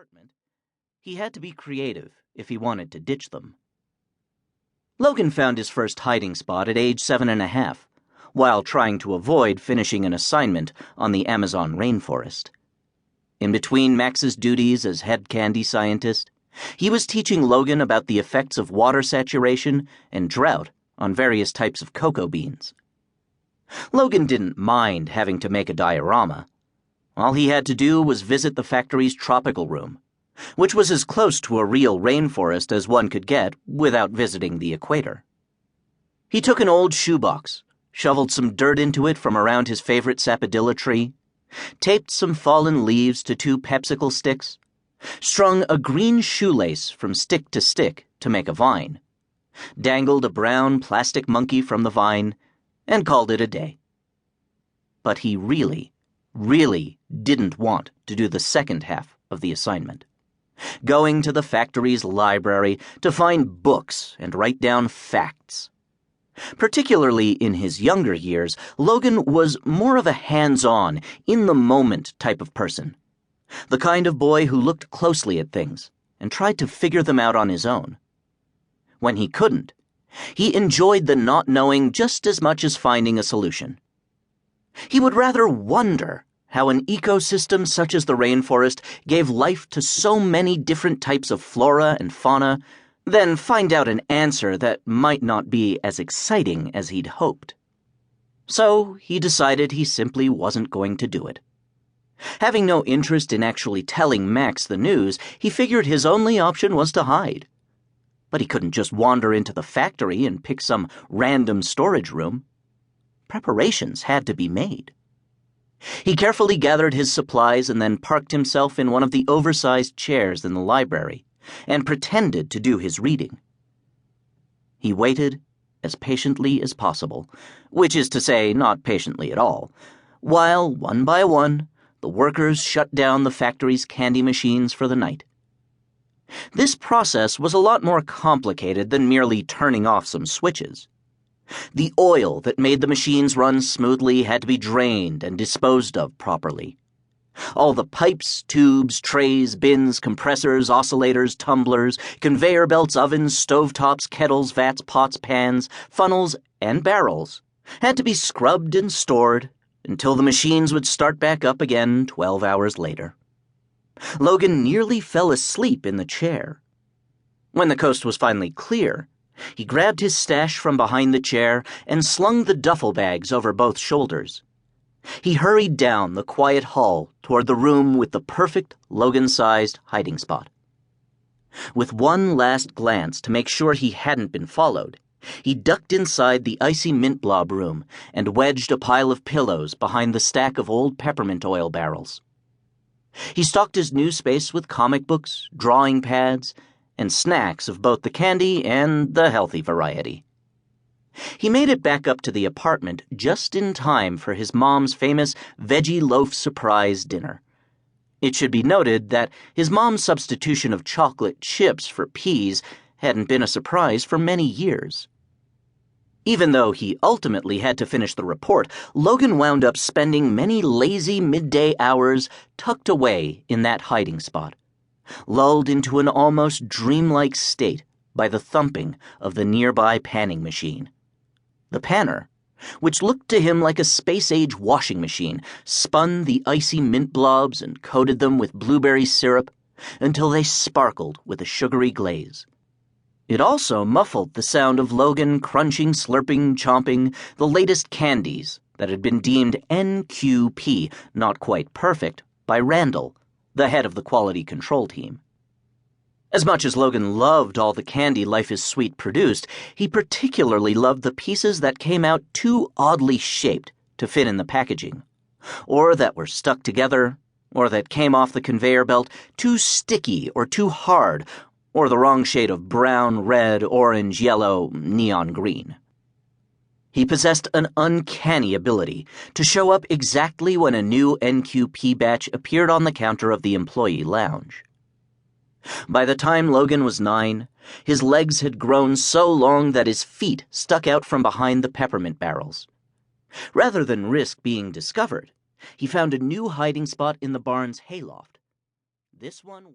apartment, he had to be creative if he wanted to ditch them. Logan found his first hiding spot at age 7.5, while trying to avoid finishing an assignment on the Amazon rainforest. In between Max's duties as head candy scientist, he was teaching Logan about the effects of water saturation and drought on various types of cocoa beans. Logan didn't mind having to make a diorama. All he had to do was visit the factory's tropical room, which was as close to a real rainforest as one could get without visiting the equator. He took an old shoebox, shoveled some dirt into it from around his favorite sapodilla tree, taped some fallen leaves to 2 pepsicle sticks, strung a green shoelace from stick to stick to make a vine, dangled a brown plastic monkey from the vine, and called it a day. But he really didn't want to do the second half of the assignment, going to the factory's library to find books and write down facts. Particularly in his younger years, Logan was more of a hands-on, in-the-moment type of person, the kind of boy who looked closely at things and tried to figure them out on his own. When he couldn't, he enjoyed the not knowing just as much as finding a solution. He would rather wonder how an ecosystem such as the rainforest gave life to so many different types of flora and fauna than find out an answer that might not be as exciting as he'd hoped. So he decided he simply wasn't going to do it. Having no interest in actually telling Max the news, he figured his only option was to hide. But he couldn't just wander into the factory and pick some random storage room. Preparations had to be made. He carefully gathered his supplies and then parked himself in one of the oversized chairs in the library and pretended to do his reading. He waited as patiently as possible, which is to say, not patiently at all, while, one by one, the workers shut down the factory's candy machines for the night. This process was a lot more complicated than merely turning off some switches. The oil that made the machines run smoothly had to be drained and disposed of properly. All the pipes, tubes, trays, bins, compressors, oscillators, tumblers, conveyor belts, ovens, stovetops, kettles, vats, pots, pans, funnels, and barrels had to be scrubbed and stored until the machines would start back up again 12 hours later. Logan nearly fell asleep in the chair. When the coast was finally clear, he grabbed his stash from behind the chair and slung the duffel bags over both shoulders. He hurried down the quiet hall toward the room with the perfect Logan-sized hiding spot. With one last glance to make sure he hadn't been followed, he ducked inside the icy mint blob room and wedged a pile of pillows behind the stack of old peppermint oil barrels. He stocked his new space with comic books, drawing pads, and snacks of both the candy and the healthy variety. He made it back up to the apartment just in time for his mom's famous veggie loaf surprise dinner. It should be noted that his mom's substitution of chocolate chips for peas hadn't been a surprise for many years. Even though he ultimately had to finish the report, Logan wound up spending many lazy midday hours tucked away in that hiding spot, lulled into an almost dreamlike state by the thumping of the nearby panning machine. The panner, which looked to him like a space-age washing machine, spun the icy mint blobs and coated them with blueberry syrup until they sparkled with a sugary glaze. It also muffled the sound of Logan crunching, slurping, chomping the latest candies that had been deemed NQP, not quite perfect, by Randall, the head of the quality control team. As much as Logan loved all the candy Life is Sweet produced, he particularly loved the pieces that came out too oddly shaped to fit in the packaging, or that were stuck together, or that came off the conveyor belt too sticky or too hard, or the wrong shade of brown, red, orange, yellow, neon green. He possessed an uncanny ability to show up exactly when a new NQP batch appeared on the counter of the employee lounge. By the time Logan was 9, his legs had grown so long that his feet stuck out from behind the peppermint barrels. Rather than risk being discovered, he found a new hiding spot in the barn's hayloft. This one